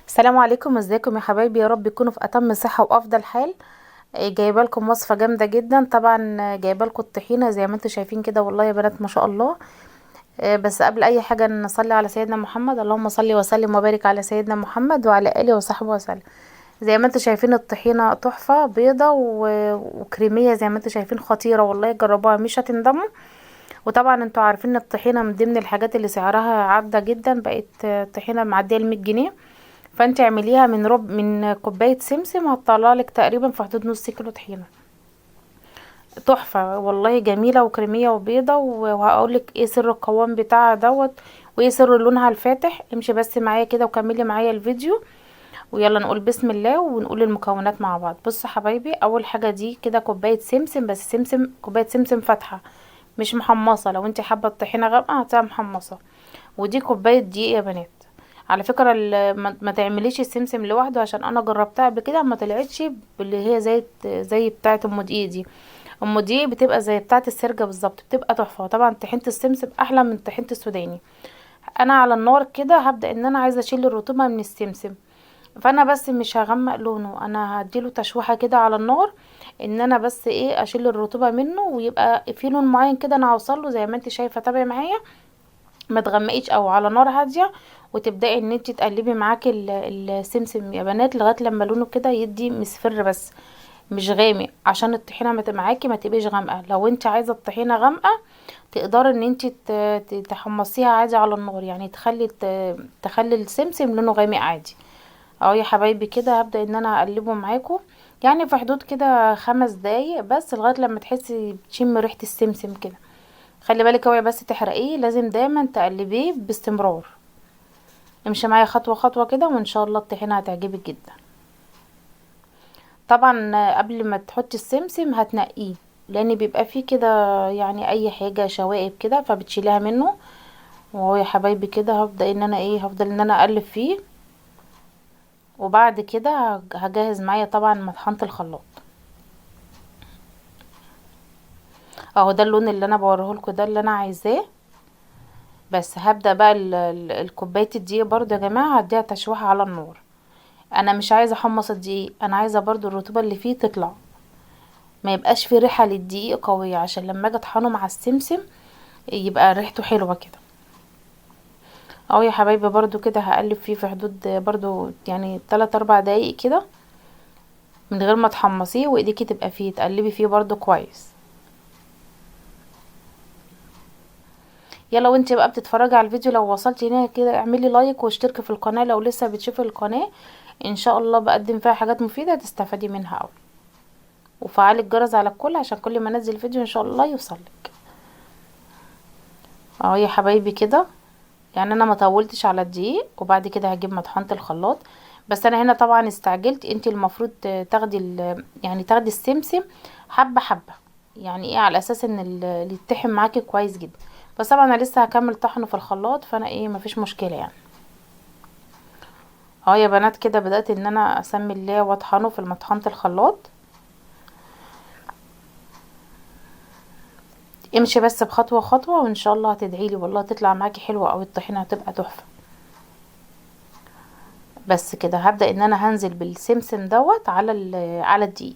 السلام عليكم، ازيكم يا حبايبي؟ يا رب يكونوا في اتم صحه وافضل حال. جايبه لكم وصفه جامده جدا طبعا. جايبه لكم الطحينه زي ما انتم شايفين كده، والله يا بنات ما شاء الله. بس قبل اي حاجه نصلي على سيدنا محمد، اللهم صل وسلم وبارك على سيدنا محمد وعلى اله وصحبه وسلم. زي ما انتم شايفين الطحينه تحفه بيضه وكريميه، زي ما انتم شايفين خطيره والله، جربوها مش هتندموا. وطبعا انتوا عارفين ان الطحينه من ضمن الحاجات اللي سعرها عدى جدا، بقت طحينه معديه ال100 جنيه. فانت اعمليها من كوبايه سمسم، هتطلع لك تقريبا في حدود نص كيلو طحينه. تحفه والله، جميله وكريميه وبيضه، وهقول لك ايه سر القوام بتاعها دوت، وايه سر لونها الفاتح. امشي بس معايا كده وكملي معايا الفيديو، ويلا نقول بسم الله ونقول المكونات مع بعض. بصوا حبايبي، اول حاجه دي كده كوبايه سمسم، بس سمسم كوبايه سمسم فاتحه مش محمصه. لو انت حابه الطحينه غامقه هاتها محمصه. ودي كوبايه دقيق يا بنات. على فكره ما تعمليش السمسم لوحده، عشان انا جربتها قبل كده ما طلعتش اللي هي زي بتاعه ام دقيق دي. ام دقيق بتبقى زي بتاعه السرجه بالظبط، بتبقى تحفه. طبعا طحينه السمسم احلى من طحينه السوداني. انا على النار كده هبدا ان انا عايزه اشيل الرطوبه من السمسم، فانا بس مش هغمق لونه، انا هديله تشويحه كده على النار، ان انا بس ايه اشيل الرطوبه منه ويبقى في لون معين كده انا هوصله. زي ما انت شايفه، تابعي معايا، ما تغمقيش او على نار هاديه. وتبداي ان انت تقلبي معاكي السمسم يا بنات لغايه لما لونه كده يدي مصفر بس، مش غامق، عشان الطحينه معاكي ما تبقيش غامقه. لو انت عايزه الطحينه غامقه تقدري ان انت تحمصيها عادي على النار، يعني تخلي السمسم لونه غامق عادي. اهو يا حبايبي كده هبدا ان انا اقلبه معاكم، يعني في حدود كده 5 دقايق بس، لغايه لما تحسي تشم ريحه السمسم كده. خلي بالك اوعي بس تحرقيه، لازم دايما تقلبيه باستمرار. امشي معايا خطوه خطوه كده، وان شاء الله الطحينه هتعجبك جدا. طبعا قبل ما تحطي السمسم هتنقيه، لان بيبقى فيه كده يعني اي حاجه شوائب كده، فبتشيلها منه. وهو يا حبايبي كده هفضل ان انا اقلب فيه. وبعد كده هجهز معايا طبعا مطحنه الخلاط. اهو ده اللون اللي انا بوريهولكوا، ده اللي انا عايزاه. بس هبدأ بقى الكوباية الدقيق برضو يا جماعة هديها تشويحة على النار. انا مش عايزة احمص الدقيق، انا عايزة برضو الرطوبة اللي فيه تطلع، ما يبقاش فيه ريحة للدقيق قوية، عشان لما اجي اطحنه مع السمسم يبقى ريحته حلوة كده. اهو يا حبايبي برضو كده هقلب فيه في حدود برضو يعني 3 4 دقايق كده، من غير ما تحمصيه، وايديكي تبقى فيه تقلبي فيه برضو كويس. يلا وانت بقى بتتفرجي على الفيديو، لو وصلتي هنا كده اعملي لايك واشتركي في القناة لو لسه بتشوفي القناة. ان شاء الله بقدم فيها حاجات مفيدة تستفادي منها اوي. وفعلي الجرس على الكل عشان كل ما انزل فيديو ان شاء الله يوصلك. اهو يا حبايبي كده، يعني انا ما طولتش على الدقيق. وبعد كده هجيب مطحنة الخلاط. بس انا هنا طبعا استعجلت، انت المفروض تاخدي يعني تاخدي السمسم حبة حبة، يعني ايه، على اساس ان اللي يتحم معاكي كويس جدا. بس طبعا انا لسه هكمل طحنه في الخلاط، فانا ايه مفيش مشكلة يعني. اهو يا بنات كده بدأت ان انا اسمي الله واطحنه في مطحنة الخلاط. امشي بس بخطوة خطوة، وان شاء الله هتدعيلي والله تطلع معاكي حلوة، او الطحينة هتبقى تحفة. بس كده هبدأ ان انا هنزل بالسمسم دوت على الدقيق،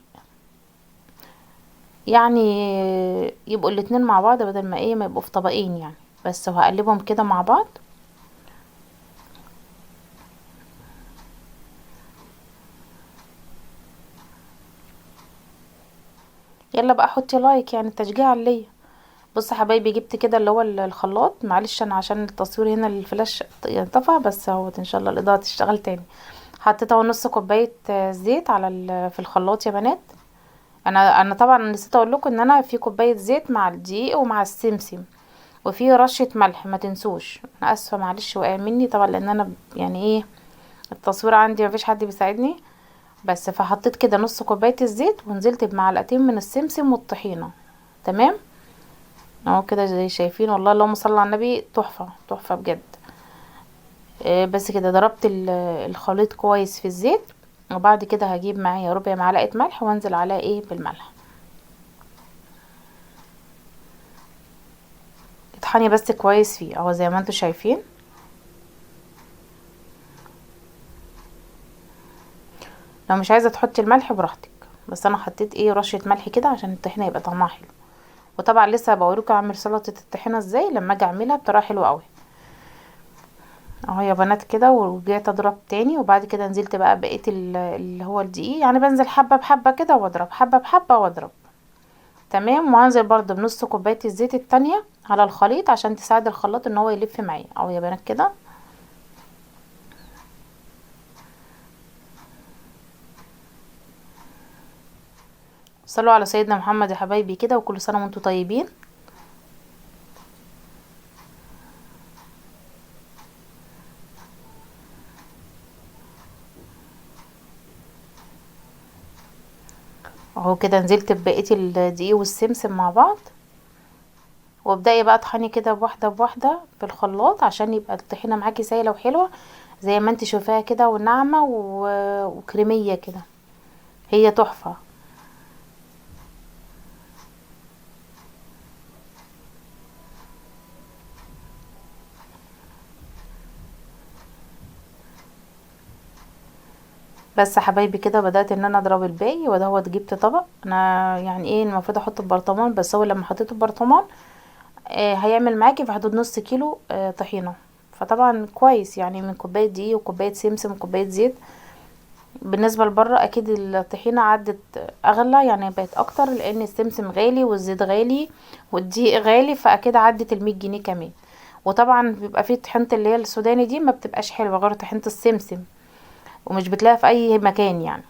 يعني يبقوا الاتنين مع بعض، بدل ما ايه ما يبقوا في طبقين يعني. بس وهقلبهم كده مع بعض. يلا بقى حطي لايك يعني تشجيع ليا. بص يا حبايبي، جبت كده اللي هو الخلاط، معلش انا عشان التصوير هنا الفلاش ينطفى، بس اهوت ان شاء الله الاضاءة تشتغل تاني. حطيت اهو نص كوباية زيت في الخلاط يا بنات. انا طبعا نسيت اقول لكم ان انا في كوبايه زيت مع الدقيق ومع السمسم، وفي رشه ملح ما تنسوش. انا اسفه معلش وقع مني طبعا، لان انا يعني ايه التصوير عندي مفيش حد بيساعدني. بس فحطيت كده نص كوبايه الزيت، ونزلت بمعلقتين من السمسم والطحينه. تمام. اهو كده زي شايفين، والله اللهم صل على النبي، تحفه تحفه بجد. بس كده ضربت الخليط كويس في الزيت. وبعد كده هجيب معايا ربع معلقه ملح وانزل عليها ايه بالملح. اطحني بس كويس فيه اهو زي ما انتوا شايفين. لو مش عايزه تحطي الملح براحتك، بس انا حطيت ايه رشه ملح كده عشان الطحينه يبقى طعمها حلو. وطبعا لسه بوريكم اعمل سلطه الطحينه ازاي لما اجي اعملها بطريقه حلوه قوي. اهو يا بنات كده، ورجعت اضرب تاني، وبعد كده نزلت بقى بقيه اللي هو الدقيق، يعني بنزل حبه بحبه كده واضرب حبه بحبه واضرب. تمام. وهنزل برضو بنص كوبايه الزيت التانية على الخليط عشان تساعد الخلاط ان هو يلف معايا. اهو يا بنات كده. صلوا على سيدنا محمد يا حبايبي كده، وكل سنه وانتم طيبين. اهو كده نزلت ببقيه الدقيق والسمسم مع بعض، وابدأي بقى طحني كده بواحده بواحده في الخلاط عشان يبقى الطحينه معاكي سايله وحلوه زي ما انت شايفاها كده، وناعمه وكريميه كده، هي تحفه. بس يا حبايبي كده بدأت ان انا اضرب الباقي، ودهوت جبت طبق. انا يعني ايه المفروض احطه في برطمان، بس هو لما حطيته في برطمان هيعمل معاكي في حدود نص كيلو طحينه. فطبعا كويس يعني، من كوبايه دقيق وكوبايه سمسم وكوبايه زيت. بالنسبه لبره اكيد الطحينه عدت اغلى، يعني بقت اكتر لان السمسم غالي والزيت غالي والدقيق غالي، فاكيد عدت ال100 جنيه كمان. وطبعا بيبقى فيه طحينه اللي هي السوداني دي ما بتبقاش حلوه غير طحينه السمسم، ومش بتلاقيها في اي مكان يعني.